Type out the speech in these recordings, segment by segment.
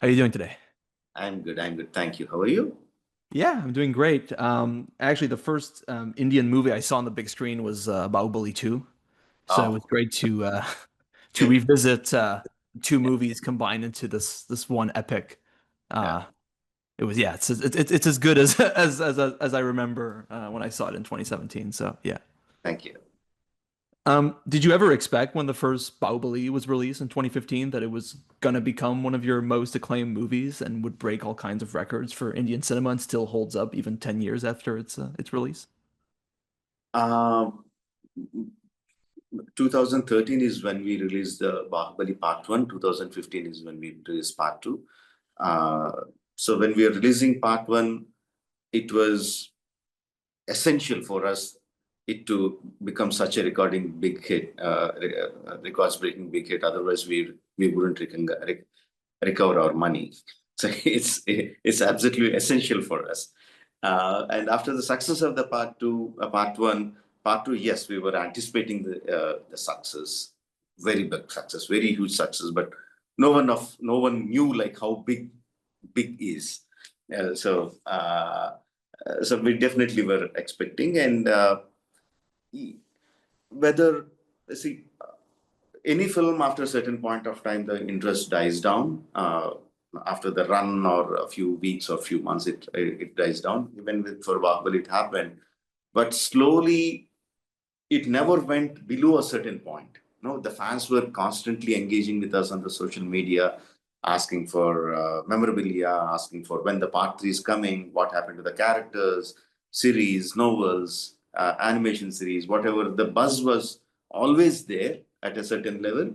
How are you doing today? I'm good. I'm good. Thank you. How are you? Yeah, I'm doing great. Actually, the first Indian movie I saw on the big screen was Bahubali 2. So it was Oh, great to to revisit two movies combined into this one epic. yeah. Uh, it was yeah, it's as good as as I remember when I saw it in 2017. So yeah. Thank you. Did you ever expect when the first Bahubali was released in 2015 that it was gonna become one of your most acclaimed movies and would break all kinds of records for Indian cinema and still holds up even 10 years after its release? Um, 2013 is when we released the Bahubali Part 1. 2015 is when we released Part 2. Uh, so when we are releasing Part 1, it was essential for us it to become such a recording big hit, records breaking big hit. Otherwise, we wouldn't recover our money. So it's absolutely essential for us. And after the success of the part one, part two, yes, we were anticipating the success, very big success, very huge success, but no one knew like how big is. So we definitely were expecting, and whether see any film after a certain point of time the interest dies down after the run or a few weeks or few months it dies down. Even with for Bahubali it happened, but slowly it never went below a certain point. No, the fans were constantly engaging with us on the social media, asking for memorabilia, asking for when the part three is coming, what happened to the characters, series, novels, animation series, whatever. The buzz was always there at a certain level.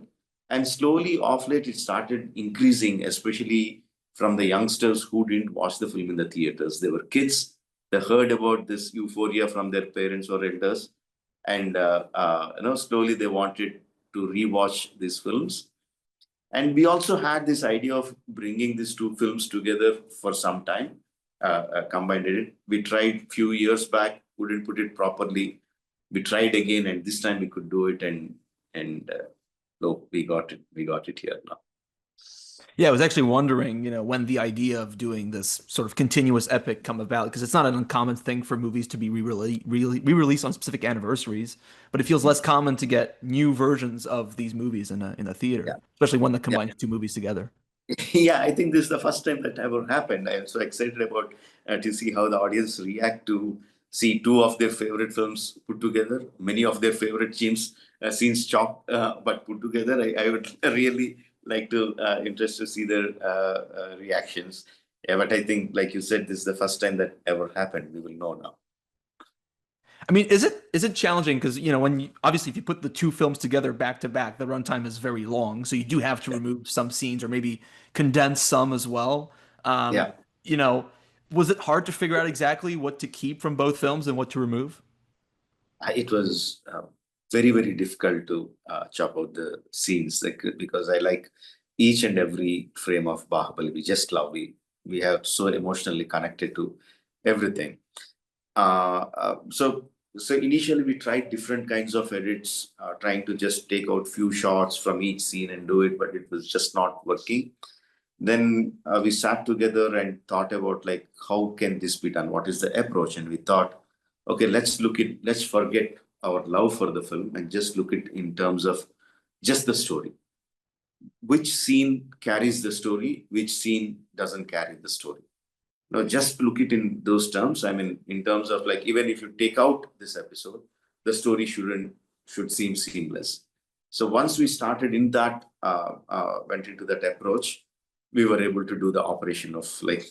And slowly, off late, it started increasing, especially from the youngsters who didn't watch the film in the theaters. They were kids. They heard about this euphoria from their parents or elders, and slowly they wanted to rewatch these films. And we also had this idea of bringing these two films together for some time, combined it. We tried few years back, couldn't put it properly. We tried again, and this time we could do it, and no, we got it. We got it here now. Yeah, I was actually wondering, when the idea of doing this sort of continuous epic come about, because it's not an uncommon thing for movies to be re-released on specific anniversaries, but it feels less common to get new versions of these movies in a Yeah, theater, especially one that yeah. combines two movies together. Yeah, I think this is the first time that ever happened. I am so excited about to see how the audience react to see two of their favorite films put together, many of their favorite scenes chopped but put together. I would really like to interest to see their reactions. Yeah, but I think, like you said, this is the first time that ever happened. We will know now. I mean, is it challenging? Because when obviously if you put the two films together back to back, the runtime is very long, so you do have to Yeah, remove some scenes or maybe condense some as well. Um, yeah. you know, was it hard to figure out exactly what to keep from both films and what to remove? It was very difficult to chop out the scenes, like, because I like each and every frame of Bahubali. We just love. We have so emotionally connected to everything. So initially we tried different kinds of edits, trying to just take out few shots from each scene and do it, but it was just not working. Then we sat together and thought about like how can this be done? What is the approach? And we thought, okay, let's forget our love for the film and just look it in terms of just the story. Which scene carries the story? Which scene doesn't carry the story? Now, just look it in those terms. I mean, in terms of like, even if you take out this episode, the story should seem seamless. So once we started in that, went into that approach, we were able to do the operation of like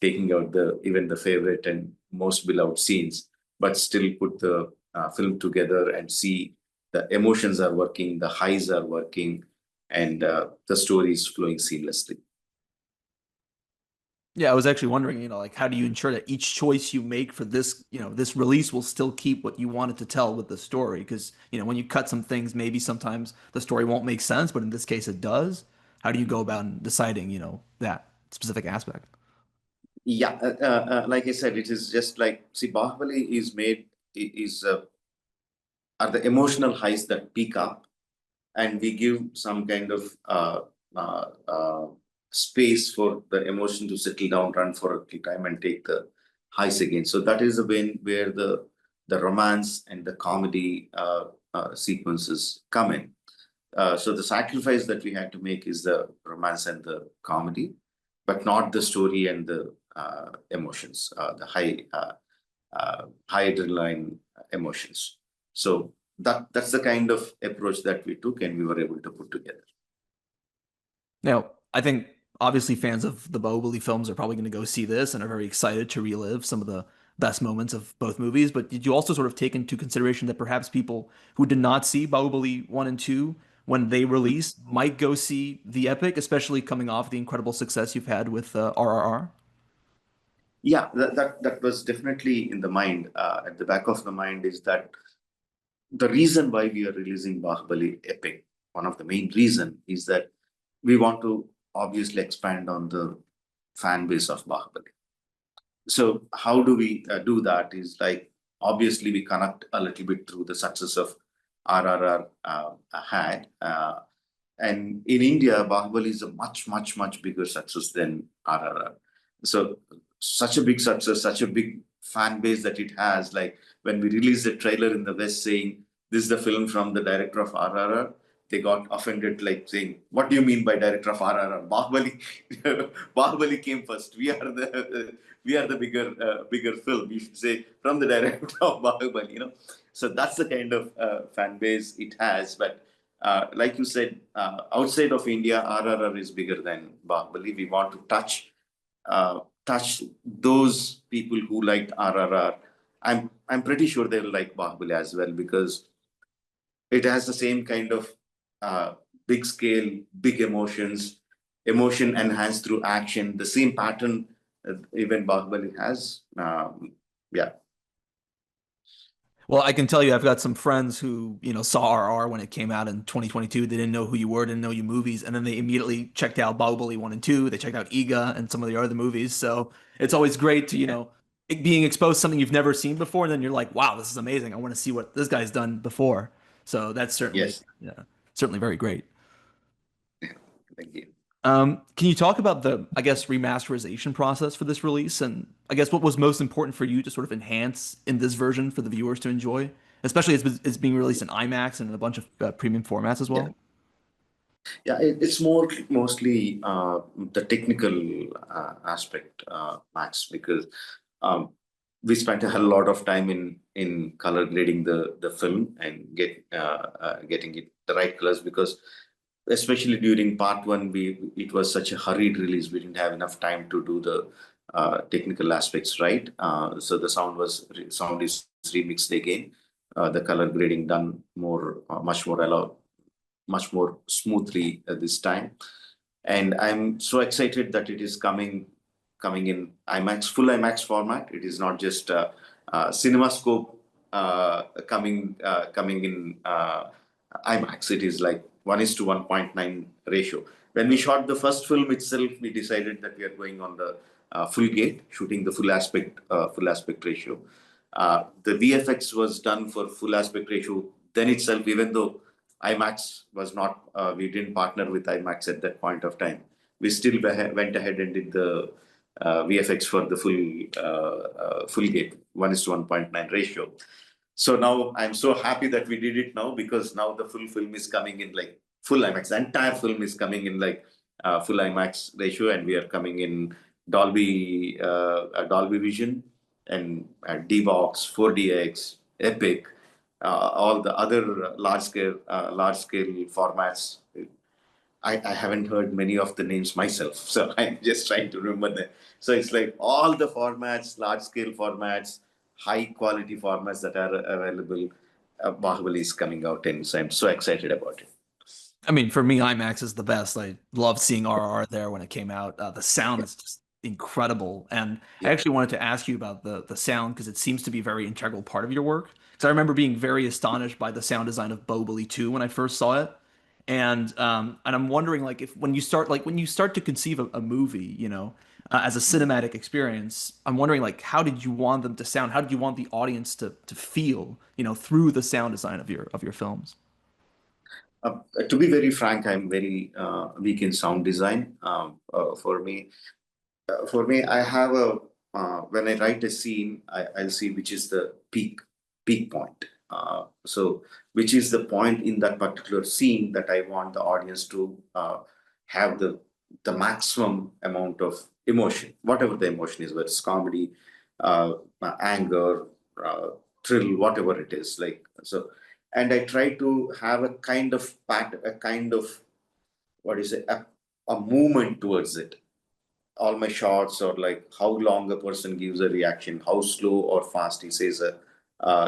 taking out the even the favorite and most beloved scenes, but still put the film together and see the emotions are working, the highs are working, and the story is flowing seamlessly. Yeah, I was actually wondering, like how do you ensure that each choice you make for this release will still keep what you wanted to tell with the story? Because, when you cut some things, maybe sometimes the story won't make sense, but in this case it does. How do you go about deciding, that specific aspect? Yeah, like I said, it is just like, see, Bahubali is made is are the emotional highs that peak up, and we give some kind of space for the emotion to settle down, run for a little time, and take the highs again. So that is the way where the romance and the comedy sequences come in. So the sacrifice that we had to make is the romance and the comedy, but not the story and the emotions, the high adrenaline emotions. So that's the kind of approach that we took, and we were able to put together. Now, I think obviously fans of the Bahubali films are probably going to go see this and are very excited to relive some of the best moments of both movies. But did you also sort of take into consideration that perhaps people who did not see Bahubali 1 and 2 when they release might go see the epic, especially coming off the incredible success you've had with RRR? Yeah, that was definitely in the mind. At the back of the mind is that the reason why we are releasing Bahubali Epic, one of the main reason is that we want to obviously expand on the fan base of Bahubali. So how do we do that? Is like obviously we connect a little bit through the success of RRR had. And in India, Bahubali is a much bigger success than RRR. So such a big success, such a big fan base that it has. Like when we released the trailer in the West saying this is the film from the director of RRR, they got offended, like saying, "What do you mean by director of RRR? Bahubali, Bahubali came first. We are the bigger film. You should say from the director of Bahubali." So that's the kind of fan base it has. But like you said, outside of India, RRR is bigger than Bahubali. We want to touch those people who liked RRR. I'm pretty sure they will like Bahubali as well because it has the same kind of uh, big scale, big emotions, emotion enhanced through action, the same pattern even Bahubali has. Yeah. Well, I can tell you, I've got some friends who, saw RR when it came out in 2022. They didn't know who you were, didn't know you movies, and then they immediately checked out Bahubali 1 and 2. They checked out Iga and some of the other movies. So it's always great to, being exposed to something you've never seen before, and then you're like, wow, this is amazing. I want to see what this guy's done before. So that's certainly, Yes. yeah, certainly very great. Thank you. Can you talk about the, I guess, remasterization process for this release? And I guess what was most important for you to sort of enhance in this version for the viewers to enjoy, especially as it's being released in IMAX and in a bunch of premium formats as Yeah. well? Yeah, it's mostly the technical aspect, Max, because um, we spent a lot of time in color grading the film and getting it the right colors because especially during part one, it was such a hurried release. We didn't have enough time to do the technical aspects right. So the sound is remixed again. The color grading done much more smoothly this time. And I'm so excited that it is coming in IMAX, full IMAX format. It is not just CinemaScope coming in IMAX. It is like 1:1.9 ratio. When we shot the first film itself, we decided that we are going on the full gate, shooting the full aspect ratio. The VFX was done for full aspect ratio. Then itself, even though IMAX was not, we didn't partner with IMAX at that point of time. We still went ahead and did the VFX for the full gate, 1:1.9 ratio. So now I'm so happy that we did it now because now the full film is coming in like full IMAX. The entire film is coming in like full IMAX ratio, and we are coming in Dolby Vision and D-Box, 4DX, Epic, all the other large scale formats. I haven't heard many of the names myself, so I'm just trying to remember them. So it's like all the formats, large scale formats, high quality formats that are available. Bahubali is coming out, and so I'm so excited about it. I mean, for me, IMAX is the best. I loved seeing RR there when it came out. The sound Yeah, is just incredible. And I yeah, actually wanted to ask you about the sound because it seems to be a very integral part of your work. Because I remember being very astonished by the sound design of Bahubali 2 when I first saw it. And I'm wondering like if when you start to conceive a movie, as a cinematic experience, I'm wondering like how did you want them to sound? How did you want the audience to feel, through the sound design of your films? To be very frank, I'm very weak in sound design. For me, I have a when I write a scene, I'll see which is the peak point. So, which is the point in that particular scene that I want the audience to have the maximum amount of emotion, whatever the emotion is, whether it's comedy, uh, anger, uh, thrill, whatever it is. Like so, and I try to have a kind of a kind of what is it, a movement towards it. All my shots, or like how long a person gives a reaction, how slow or fast he says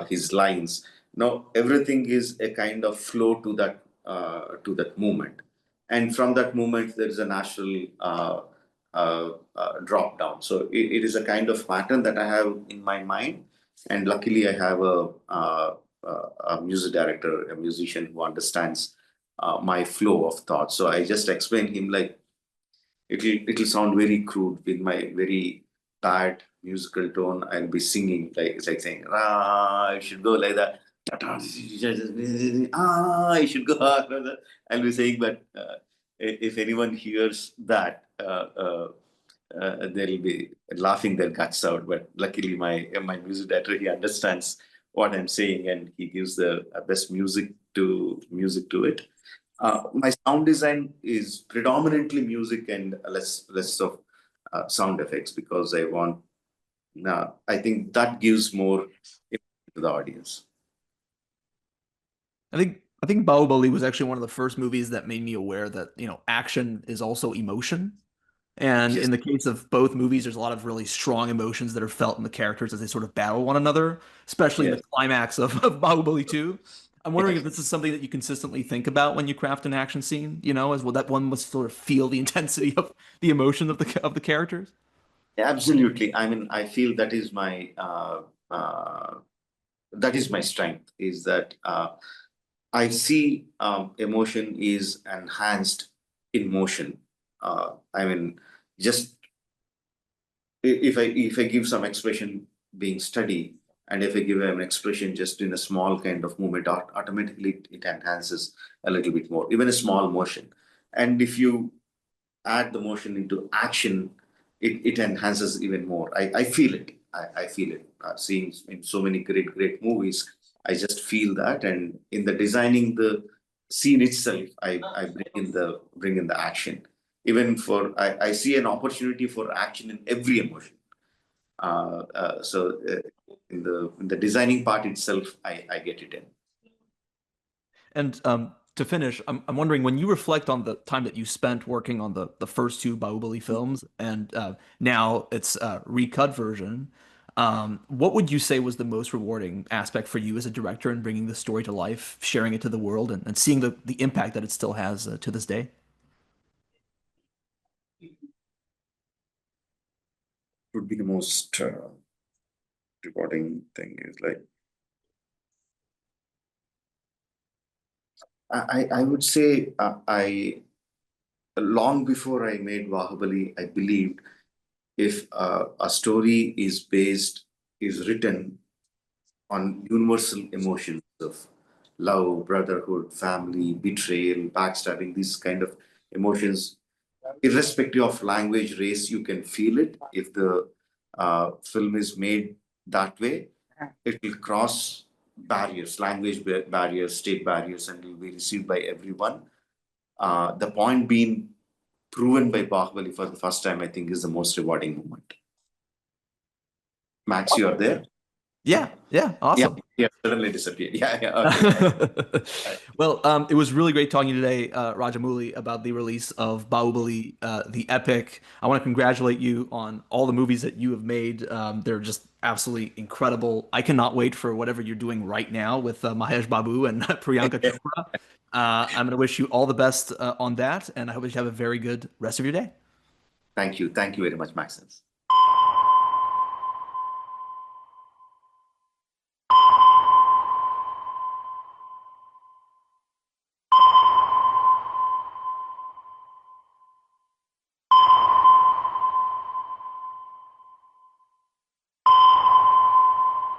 his lines. Now everything is a kind of flow to that movement, and from that movement there is a natural drop down. So it is a kind of pattern that I have in my mind, and luckily I have a music director, a musician who understands my flow of thoughts. So I just explain him like it'll sound very crude with my very bad musical tone. I'll be singing like it's like saying, ah, I should go like that. Ah, I should go. I'll be saying, but if anyone hears that, they'll be laughing their guts out. But luckily, my music director, he understands what I'm saying, and he gives the best music to it. My sound design is predominantly music and less of sound effects, because I want. I think that gives more to the audience. I think Bahubali was actually one of the first movies that made me aware that, action is also emotion. And Yes, in the case of both movies, there's a lot of really strong emotions that are felt in the characters as they sort of battle one another, especially in the yes, climax of Bahubali 2. I'm wondering if yes. this is something that you consistently think about when you craft an action scene, as well that one must sort of feel the intensity of the emotion of the characters. Absolutely. I mean, I feel that is my strength. Is that I see emotion is enhanced in motion. I mean, just if I give some expression being steady, and if I give an expression just in a small kind of movement, automatically it enhances a little bit more, even a small motion. And if you add the motion into action, it enhances even more. I feel it. I feel it. Seeing in so many great movies, I just feel that. And in the designing the scene itself, I bring in the action. Even I see an opportunity for action in every emotion. In the designing part itself, I get it in. And to finish, I'm wondering when you reflect on the time that you spent working on the first two Bahubali films and now it's a recut version, what would you say was the most rewarding aspect for you as a director in bringing the story to life, sharing it to the world, and seeing the impact that it still has to this day? Would be the most rewarding thing is like I would say I long before I made Bahubali, I believed if a story is written on universal emotions of love, brotherhood, family, betrayal, backstabbing, these kind of emotions, irrespective of language, race, you can feel it. If the film is made that way, it will cross barriers, language barriers, state barriers, and will be received by everyone. The point being proven by Bahubali for the first time, I think, is the most rewarding moment. Max, you are there? Yeah, yeah, Yeah, awesome. yeah, suddenly disappeared. Yeah, yeah, okay. Well, it was really great talking to you today, Rajamouli, about the release of Bahubali, the epic. I want to congratulate you on all the movies that you have made. They're just absolutely incredible. I cannot wait for whatever you're doing right now with Mahesh Babu and Priyanka Chopra. I'm going to wish you all the best on that, and I hope you have a very good rest of your day. Thank you. Thank you very much, Maxence.